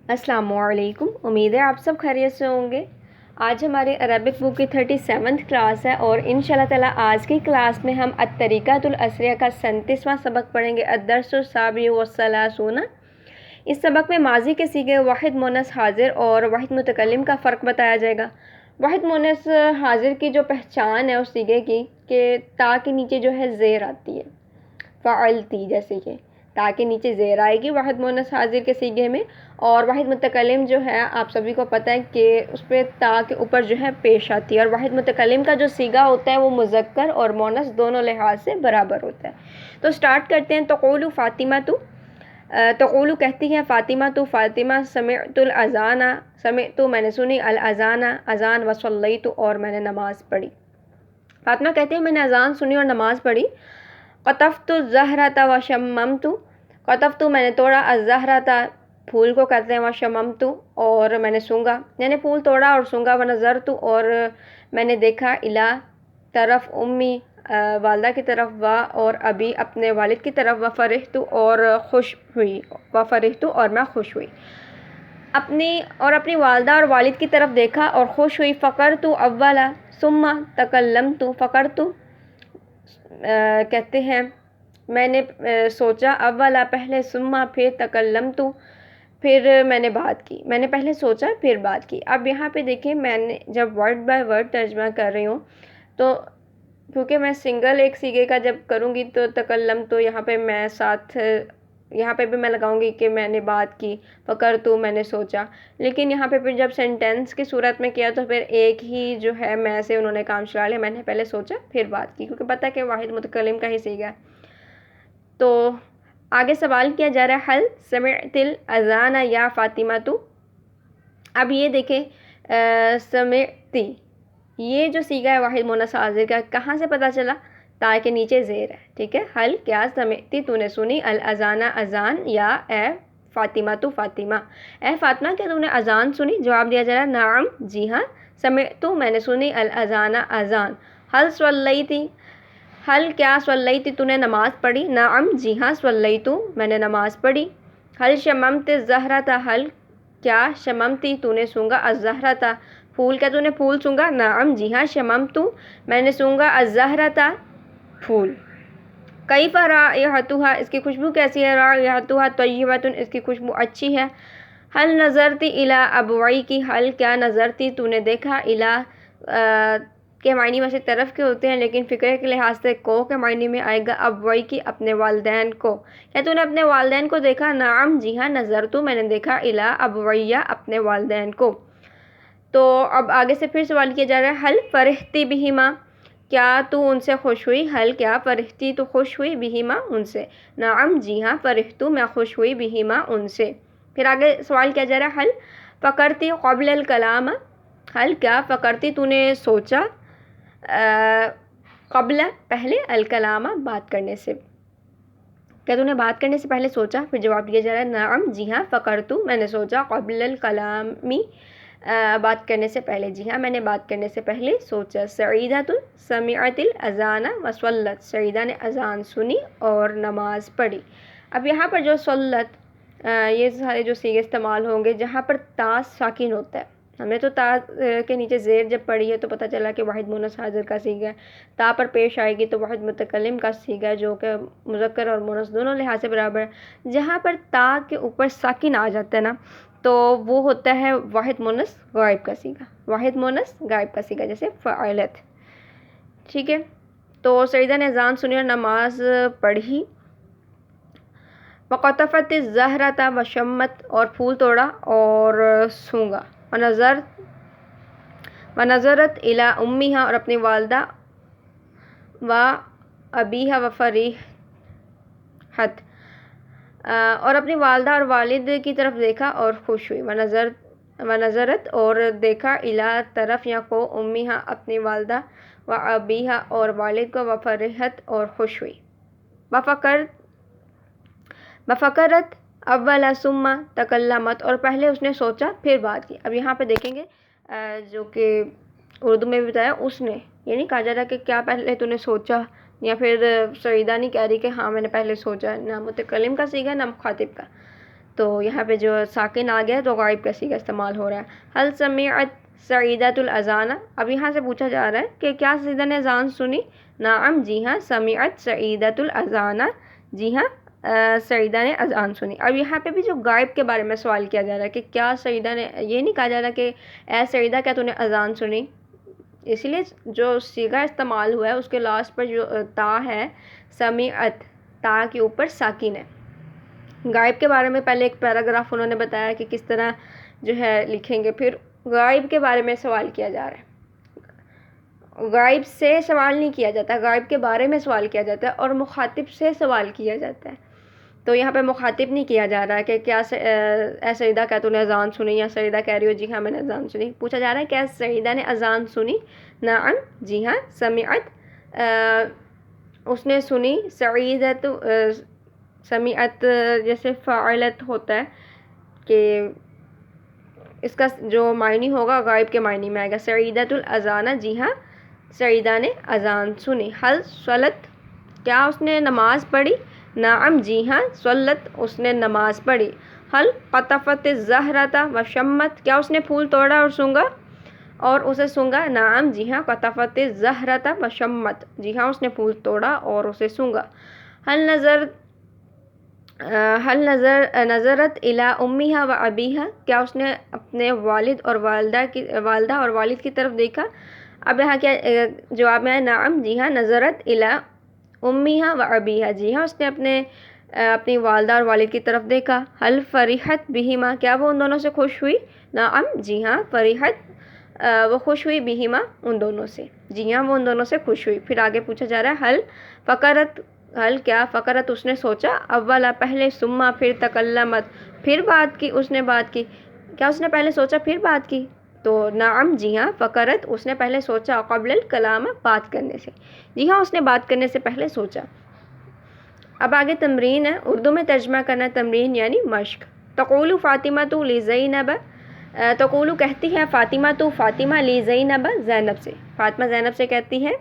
السلام علیکم، امید ہے آپ سب خیریت سے ہوں گے۔ آج ہمارے عربک بک کی 37 کلاس ہے اور انشاءاللہ تعالی آج کی کلاس میں ہم الطریقۃ العصریہ کا 37واں سبق پڑھیں گے، الدرس السابع والثلاثون۔ اس سبق میں ماضی کے صیغے واحد مونث حاضر اور واحد متکلم کا فرق بتایا جائے گا۔ واحد مونث حاضر کی جو پہچان ہے اس صیغے کی کہ تا کے نیچے جو ہے زیر آتی ہے، فعلتی، جیسے کہ تا کے نیچے زیر آئے گی واحد مونث حاضر کے صیغے میں، اور واحد متکلم جو ہے آپ سبھی کو پتہ ہے کہ اس پہ تا کے اوپر جو ہے پیش آتی ہے، اور واحد متکلم کا جو صیغہ ہوتا ہے وہ مذکر اور مونث دونوں لحاظ سے برابر ہوتا ہے۔ تو سٹارٹ کرتے ہیں۔ تقول فاطمہ تقول کہتی ہے فاطمہ فاطمہ سمعت الاذان، سمعت میں نے سنی، الاذان اذان، وصلیت اور میں نے نماز پڑھی۔ فاطمہ کہتی ہے میں نے اذان سنی اور نماز پڑھی۔ قطفت الزہرۃ وشممت، قطفت میں نے توڑا، الزہرۃ پھول کو کہتے ہیں، وشممت اور میں نے سونگا، یعنی پھول توڑا اور سونگا، ونظرت اور میں نے دیکھا، الی طرف، امی والدہ کی طرف، اور ابی اپنے والد کی طرف، وفرحت اور خوش ہوئی، وفرحت اور میں خوش ہوئی، اپنی والدہ اور والد کی طرف دیکھا اور خوش ہوئی۔ فقرت اولا ثم تکلمت، فقرت کہتے ہیں میں نے سوچا، اولا پہلے، ثم پھر، تکلمت پھر میں نے بات کی، میں نے پہلے سوچا پھر بات کی۔ اب یہاں پہ دیکھیں میں نے جب ورڈ بائی ورڈ ترجمہ کر رہی ہوں تو کیونکہ میں سنگل ایک صیغے کا جب کروں گی تو تکلم، تو یہاں پہ میں ساتھ یہاں پہ بھی میں لگاؤں گی کہ میں نے بات کی، فکر تو میں نے سوچا، لیکن یہاں پہ پھر جب سینٹینس کی صورت میں کیا تو پھر ایک ہی جو ہے میں سے انہوں نے کام چلا لیا، میں نے پہلے سوچا پھر بات کی، کیونکہ پتہ کہ واحد متکلم کا ہی صیغہ ہے۔ تو آگے سوال کیا جا رہا ہے، حل سمعت الاذان یا فاطمہ تو۔ اب یہ دیکھیں سمعتی، یہ جو صیغہ ہے واحد مونث حاضر کا، کہاں سے پتہ چلا؟ تا کے نیچے زیر ہے، ٹھیک ہے۔ حل کیا سمعتی تو نے سنی، الاذان اذان، یا اے فاطمہ تو فاطمہ، اے فاطمہ کیا تو نے اذان سنی؟ جواب دیا جا رہا ہے نعم، جی ہاں، سمعتو میں نے سنی، الاذان اذان۔ حل صلیتی، حل کیا صلیتی تو نے نماز پڑھی؟ نعم، جی ہاں، صلیتو میں نے نماز پڑھی۔ حل شممت الزہرۃ، حل کیا شممتی تو نے سونگا، الزہرۃ پھول، کیا تو نے پھول سونگا؟ نعم، جی ہاں، شممتو میں نے سونگا، الزہرۃ پھول۔ کیف رائحتها، اس کی خوشبو کیسی ہے؟ رائحتها طیبۃ، اس کی خوشبو اچھی ہے۔ حل نظرتی الی ابویکی، حل کیا نظرتی تو نے دیکھا، الی کے معنی ویسے طرف کے ہوتے ہیں لیکن فقرے کے لحاظ سے کو کے معنی میں آئے گا، ابویکی اپنے والدین کو، کیا تو نے اپنے والدین کو دیکھا؟ نعم، جی ہاں، نظرتو میں نے دیکھا، الی ابویہ اپنے والدین کو۔ تو اب آگے سے پھر سوال کیا جا رہا ہے، حل فرحتی بہما، کیا تو ان سے خوش ہوئی؟ حل کیا فرحتی تو خوش ہوئی، بہما ان سے؟ نعم، جی ہاں، فرحتو میں خوش ہوئی، بہما ان سے۔ پھر آگے سوال کیا جا رہا ہے، حل فکرتی قبل الکلام، حل کیا فکرتی تو نے سوچا، قبل پہلے، الکلام بات کرنے سے، کیا تو نے بات کرنے سے پہلے سوچا؟ پھر جواب دیا جا رہا ہے نعم، جی ہاں، فکرتو میں نے سوچا، قبل الکلامی بات کرنے سے پہلے، جی ہاں میں نے بات کرنے سے پہلے سوچا۔ سعیدۃ سمعت الاذان وصلت، سعیدہ نے اذان سنی اور نماز پڑھی۔ اب یہاں پر جو صلت، یہ سارے جو صیغے استعمال ہوں گے جہاں پر تا ساکن ہوتا ہے، ہم نے تو تا کے نیچے زیر جب پڑھی ہے تو پتہ چلا کہ واحد مونث حاضر کا صیغہ ہے، تا پر پیش آئے گی تو واحد متکلم کا صیغہ ہے جو کہ مذکر اور مونث دونوں لحاظ سے برابر ہے۔ جہاں پر تا کے اوپر ساکن آ جاتا ہے نا تو وہ ہوتا ہے واحد مونث غائب کا صیغہ، واحد مونث غائب کا صیغہ، جیسے فعلت، ٹھیک ہے۔ تو سعیدہ نے اذان سنی اور نماز پڑھی۔ وقطفت الزہرۃ وشمت، اور پھول توڑا اور سونگا۔ ونظرت الی امیہا، اور اپنی والدہ، و ابیہا وفرحت، اور اپنی والدہ اور والد کی طرف دیکھا اور خوش ہوئی۔ ونظرت اور دیکھا، الی طرف یا کو، امیہا اپنی والدہ، و ابیہا اور والد کو، وفرحت اور خوش ہوئی۔ وفکرت اولا ثم تکلمت، اور پہلے اس نے سوچا پھر بات کی۔ اب یہاں پہ دیکھیں گے جو کہ اردو میں بھی بتایا، اس نے، یہ نہیں کہا جا رہا کہ کیا پہلے تو نے سوچا، یا پھر سعیدہ نہیں کہہ رہی کہ ہاں میں نے پہلے سوچا، نہ متکلم کا صیغہ نہ مخاطب کا۔ تو یہاں پہ جو ساکن آ گیا تو غائب کا صیغہ استعمال ہو رہا ہے. حل سمعت سعیدۃ الاذان. اب یہاں سے پوچھا جا رہا ہے کہ کیا سعیدہ نے اذان سنی؟ نعم جی ہاں، سمعت سعیدۃ الاذان، جی ہاں سعیدہ نے اذان سنی. اب یہاں پہ بھی جو غائب کے بارے میں سوال کیا جا رہا ہے کہ کیا سعیدہ نے، یہ نہیں کہا جا رہا کہ اے سعیدہ کیا تو نے اذان سنی. اس لیے جو صیغہ استعمال ہوا ہے اس کے لاسٹ پر جو تا ہے سمعت، تا کے اوپر ساکن ہے. غائب کے بارے میں پہلے ایک پیراگراف انہوں نے بتایا کہ کس طرح جو ہے لکھیں گے. پھر غائب کے بارے میں سوال کیا جا رہا ہے. غائب سے سوال نہیں کیا جاتا، غائب کے بارے میں سوال کیا جاتا ہے اور مخاطب سے سوال کیا جاتا ہے. تو یہاں پہ مخاطب نہیں کیا جا رہا ہے کہ کیا اے سعیدہ کیا تو نے اذان سنی، یا سعیدہ کہہ رہی ہو جی ہاں میں نے اذان سنی. پوچھا جا رہا ہے کیا سعیدہ نے اذان سنی؟ نعم جی ہاں، سمعت اس نے سنی. سعیدۃ سمعت جیسے فاعلت ہوتا ہے کہ اس کا جو معنی ہوگا غائب کے معنی میں آئے گا. سعیدۃ الاذان، جی ہاں سعیدہ نے اذان سنی. حل صلت، کیا اس نے نماز پڑھی؟ نعم جی ہاں صلت، اس نے نماز پڑھی. حل قطفت الزہرۃ وشمت، کیا اس نے پھول توڑا اور سونگھا اور اسے سونگھا؟ نعم جی ہاں قطفت الزہرۃ وشمت، جی ہاں اس نے پھول توڑا اور اسے سونگھا. حل نظرت الی امیہا و ابیہا، کیا اس نے اپنے والد اور والدہ اور والد کی طرف دیکھا؟ اب یہاں کیا جواب میں ہے؟ نعم جی ہاں نظرت الی امیہا و ابیہا، جی ہاں اس نے اپنی والدہ اور والد کی طرف دیکھا. حل فرحت بہما، کیا وہ ان دونوں سے خوش ہوئی؟ نعم جی ہاں فرحت، وہ خوش ہوئی بہما ان دونوں سے، جی ہاں وہ ان دونوں سے خوش ہوئی. پھر آگے پوچھا جا رہا ہے حل فکرت، حل کیا فکرت اس نے سوچا، اولا پہلے، ثم پھر، تکلمت پھر بات کی، اس نے بات کی. کیا اس نے پہلے سوچا پھر بات کی؟ تو نعم جی ہاں فکرت، اس نے پہلے سوچا، قبل الکلام بات کرنے سے، جی ہاں اس نے بات کرنے سے پہلے سوچا. اب آگے تمرین ہے، اردو میں ترجمہ کرنا تمرین یعنی مشق. تقول فاطمۃ لزینب، تقول کہتی ہے فاطمہ فاطمہ لزینب زینب سے، فاطمہ زینب سے کہتی ہے.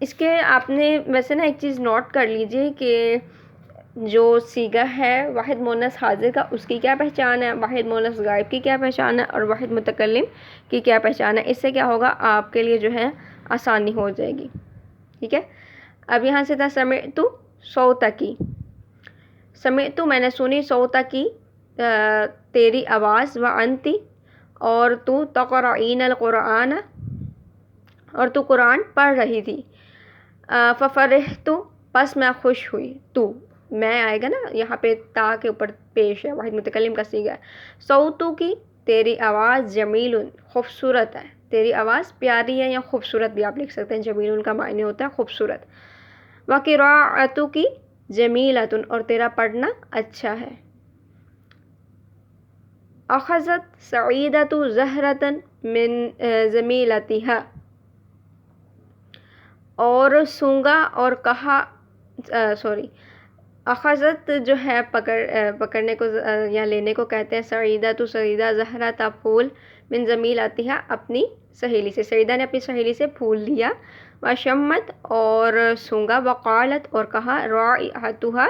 اس کے آپ نے ویسے نا ایک چیز نوٹ کر لیجئے کہ جو صیغہ ہے واحد مؤنث حاضر کا اس کی کیا پہچان ہے، واحد مؤنث غائب کی کیا پہچان ہے اور واحد متکلم کی کیا پہچان ہے. اس سے کیا ہوگا آپ کے لیے جو ہے آسانی ہو جائے گی. ٹھیک ہے. اب یہاں سے تھا سمعت صوتکی، سمعت میں نے سنی، صوتکی تیری آواز، وانتی اور تو، تقرئین القرآن اور تو قرآن پڑھ رہی تھی. ففرحت پس میں خوش ہوئی، تو میں آئے گا نا یہاں پہ تا کے اوپر پیش ہے، واحد متکلم کا صیغہ ہے. صوتو کی تیری آواز، جمیل خوبصورت ہے، تیری آواز پیاری ہے یا خوبصورت بھی آپ لکھ سکتے ہیں، جمیل کا معنی ہوتا ہے خوبصورت. وقراءتو کی جمیلۃ اور تیرا پڑھنا اچھا ہے. اخذت سعیدۃ زہرۃ من زمیلتها، اور سونگا اور کہا، اخذت جو ہے پکڑنے کو یا لینے کو کہتے ہیں، سعیدۃ سعیدہ، زہرۃ پھول، من زمیلتها اپنی سہیلی سے، سعیدہ نے اپنی سہیلی سے پھول لیا. وشمت اور سونگا، وقالت اور کہا، رائحتها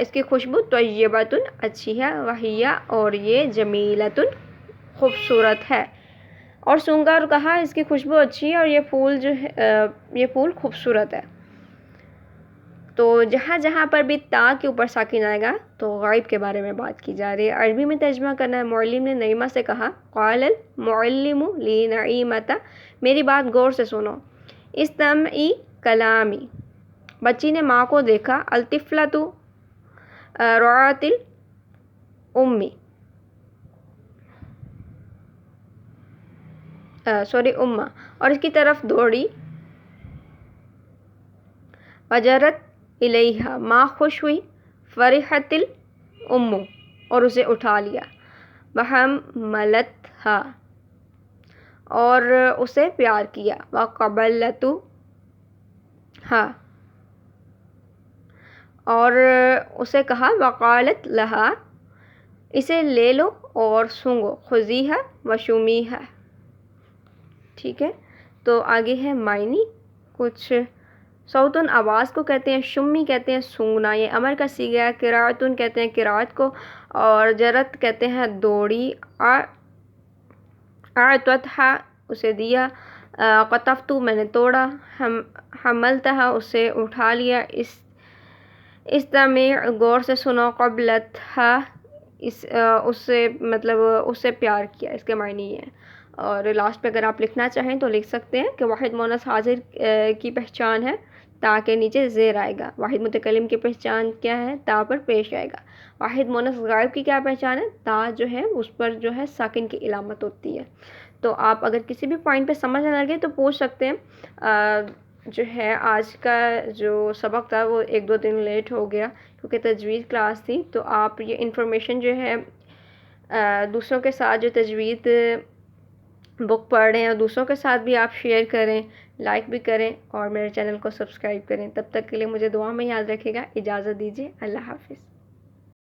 اس کی خوشبو، طیبۃ اچھی ہے، وہی اور یہ جمیلۃ خوبصورت ہے. اور سونگا اور کہا اس کی خوشبو اچھی ہے اور یہ پھول جو ہے یہ پھول خوبصورت ہے. تو جہاں جہاں پر بھی تا کے اوپر ساکن آئے گا تو غائب کے بارے میں بات کی جا رہی ہے. عربی میں ترجمہ کرنا ہے. معلم نے نعیمہ سے کہا، قال المعلم لنعیمۃ، میری بات غور سے سنو، استمعی کلامی، بچی نے ماں کو دیکھا. الطفلۃ رعت الامی، امّا، اور اس کی طرف دوڑی. وجرت الیہا، ماں خوش ہوئی. فرحت الام، اور اسے اٹھا لیا. وحملتھا، اور اسے پیار کیا. وقبلتھا، اور اسے کہا. وقالت لہا، اسے لے لو اور سونگو. خذیہا وشمیہا. ٹھیک ہے. تو آگے ہے معنی، کچھ صوتن آواز کو کہتے ہیں، شمی کہتے ہیں سونگنا، یہ امر کا صیغہ ہے، قراءتن کہتے ہیں قراءت کو، اور جرت کہتے ہیں دوڑی، اعطتھا اسے دیا، قطفتو میں نے توڑا، حملتہا اسے اٹھا لیا، استمع غور سے سنو، قبلتھا اس سے مطلب اس سے پیار کیا، اس کے معنی یہ ہے۔ اور لاسٹ پہ اگر آپ لکھنا چاہیں تو لکھ سکتے ہیں کہ واحد مونس حاضر کی پہچان ہے، تا کے نیچے زیر آئے گا۔ واحد متکلم کی پہچان کیا ہے؟ تا پر پیش آئے گا۔ واحد مونس غائب کی کیا پہچان ہے؟ تا جو ہے اس پر جو ہے ساکن کی علامت ہوتی ہے۔ تو آپ اگر کسی بھی پوائنٹ پہ سمجھ نہ لگے تو پوچھ سکتے ہیں۔ جو ہے آج کا جو سبق تھا وہ 1-2 دن لیٹ ہو گیا کیونکہ تجوید کلاس تھی، تو آپ یہ انفارمیشن جو ہے دوسروں کے ساتھ جو تجوید بک پڑھ رہے ہیں اور دوسروں کے ساتھ بھی آپ شیئر کریں، لائک بھی کریں اور میرے چینل کو سبسکرائب کریں۔ تب تک کے لیے مجھے دعا میں یاد رکھے گا۔ اجازت دیجیے، اللہ حافظ۔